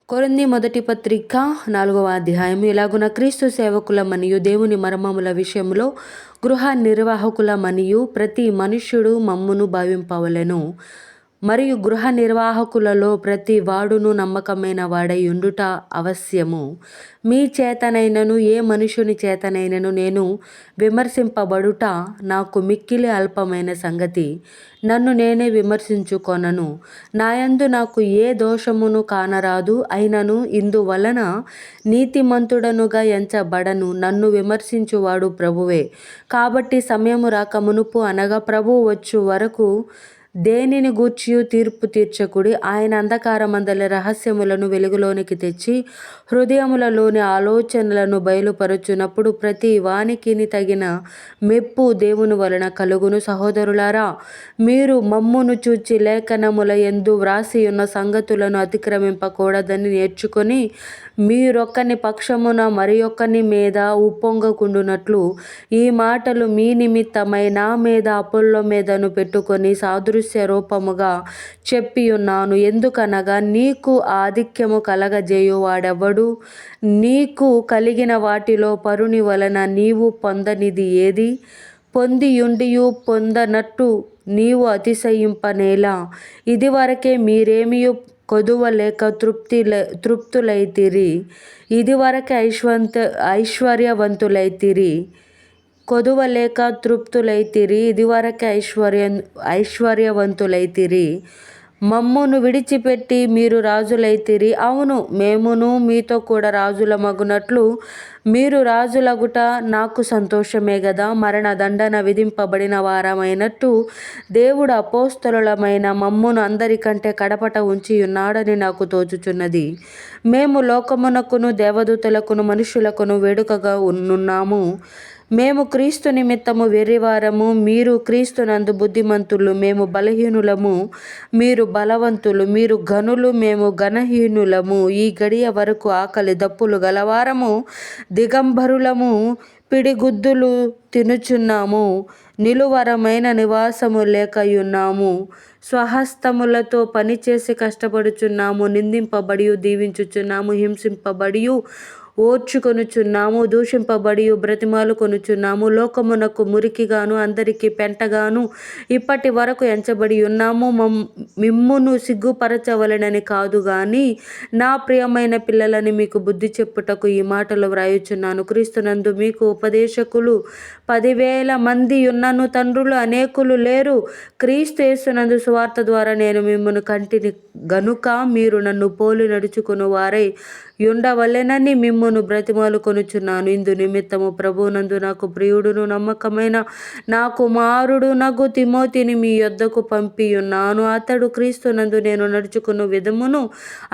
కొరింథీ మొదటి పత్రిక 4వ అధ్యాయము. ఇలాగున క్రీస్తు సేవకులమనియు దేవుని మర్మముల విషయములో గృహ నిర్వాహకులమనియు ప్రతి మనుష్యుడు మమ్మును భావింపవలెను. మరియు గృహ నిర్వాహకులలో ప్రతి వాడును నమ్మకమైన వాడై ఉండుట అవశ్యము. మీ చేతనైనను ఏ మనుషుని చేతనైనను నేను విమర్శింపబడుట నాకు మిక్కిలి అల్పమైన సంగతి. నన్ను నేనే విమర్శించుకొనను. నాయందు నాకు ఏ దోషమును కానరాదు. అయినను ఇందువలన నీతిమంతుడనుగా ఎంచబడను. నన్ను విమర్శించువాడు ప్రభువే. కాబట్టి సమయము రాక మునుపు, అనగా ప్రభువు వచ్చు వరకు దేనిని గూర్చియు తీర్పు తీర్చకుడి. ఆయన అంధకారమందలి రహస్యములను వెలుగులోనికి తెచ్చి హృదయములలోని ఆలోచనలను బయలుపరచునప్పుడు ప్రతి వానికిని తగిన మెప్పు దేవుని వలన కలుగును. సహోదరులారా, మీరు మమ్మును చూచి లేఖనముల యందు వ్రాసియున్న సంగతులను అతిక్రమింపకూడదని నేర్చుకొని మీరొక్కని పక్షమున మరి ఒక్కని మీద ఉప్పొంగకుండునట్లు ఈ మాటలు మీ నిమిత్తమై నా మీద అపొల్లో మీదను పెట్టుకొని సాదృశ్య రూపముగా చెప్పియున్నాను. ఎందుకనగా నీకు ఆధిక్యము కలగజేయువాడెవడు? నీకు కలిగిన వాటిలో పరుని వలన నీవు పొందనిది ఏది? పొందియుండియు పొందనట్టు నీవు అతిశయింపనేలా? ఇదివరకే మీరేమియు కొదువలేక తృప్తులైతిరి. ఇదివరకే ఐశ్వర్యవంతులైతిరి. కొదువలేక తృప్తులైతిరి. ఇదివరకే ఐశ్వర్యవంతులైతిరి. మమ్మును విడిచిపెట్టి మీరు రాజులైతిరి. అవును, మేమును మీతో కూడా రాజులమగునట్లు మీరు రాజులగుట నాకు సంతోషమే గదా. మరణ దండన విధింపబడిన వారమైనట్టు దేవుడు అపోస్తలులమైన మమ్మును అందరికంటే కడపట ఉంచియున్నాడని నాకు తోచుచున్నది. మేము లోకమునకును దేవదూతలకును మనుషులకును వేడుకగా నున్నాము. మేము క్రీస్తు నిమిత్తము వెర్రివారము, మీరు క్రీస్తునందు బుద్ధిమంతులు. మేము బలహీనులము, మీరు బలవంతులు. మీరు ఘనులు, మేము ఘనహీనులము. ఈ గడియ వరకు ఆకలి దప్పులు గలవారము, దిగంబరులము, పిడిగుద్దులు తినుచున్నాము, నిలువరమైన నివాసము లేకయున్నాము, స్వహస్తములతో పనిచేసి కష్టపడుచున్నాము, నిందింపబడియు దీవించుచున్నాము, హింసింపబడియు ఓర్చుకొనుచున్నాము, దూషింపబడియు బ్రతిమాలుకొనుచున్నాము. లోకమునకు మురికిగాను అందరికీ పెంటగాను ఇప్పటి వరకు ఎంచబడి ఉన్నాము. మిమ్మును సిగ్గుపరచవలెనని కాదు గాని నా ప్రియమైన పిల్లలని మీకు బుద్ధి చెప్పుటకు ఈ మాటలు వ్రాయుచున్నాను. క్రీస్తునందు మీకు ఉపదేశకులు 10,000 మంది ఉన్నను తండ్రులు అనేకులు లేరు. క్రీస్తు యేసునందు సువార్త ద్వారా నేను మిమ్మును కంటిని గనుక మీరు నన్ను పోలి నడుచుకుని వారై ఉండవలెనని మిమ్మును బ్రతిమాలుకొనుచున్నాను. ఇందు నిమిత్తము ప్రభువునందు నాకు ప్రియుడును నమ్మకమైన నా కుమారుడు నగు తిమోతిని మీ యొద్దకు పంపియున్నాను. అతడు క్రీస్తునందు నేను నడుచుకున్న విధమును,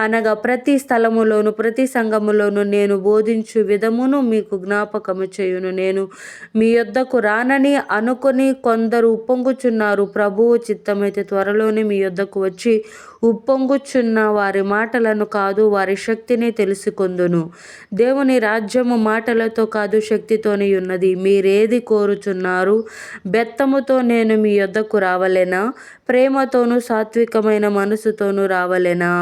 అనగా ప్రతి స్థలములోను ప్రతి సంఘములోను నేను బోధించు విధమును మీకు జ్ఞాపకము చేయును. నేను మీ యొద్దకు రానని అనుకొని కొందరు ఉప్పొంగుచున్నారు. ప్రభువు చిత్తమైతే త్వరలోనే మీ యొద్దకు వచ్చి ఉప్పొంగుచున్న వారి మాటలను కాదు, వారి శక్తిని తెలుసుకొందును. దేవుని రాజ్యము మాటలతో కాదు, శక్తితోనే ఉన్నది. మీరేది కోరుచున్నారు? బెత్తముతో నేను మీ యొద్దకు రావలెనా? ప్రేమతోనూ సాత్వికమైన మనసుతోనూ రావలెనా?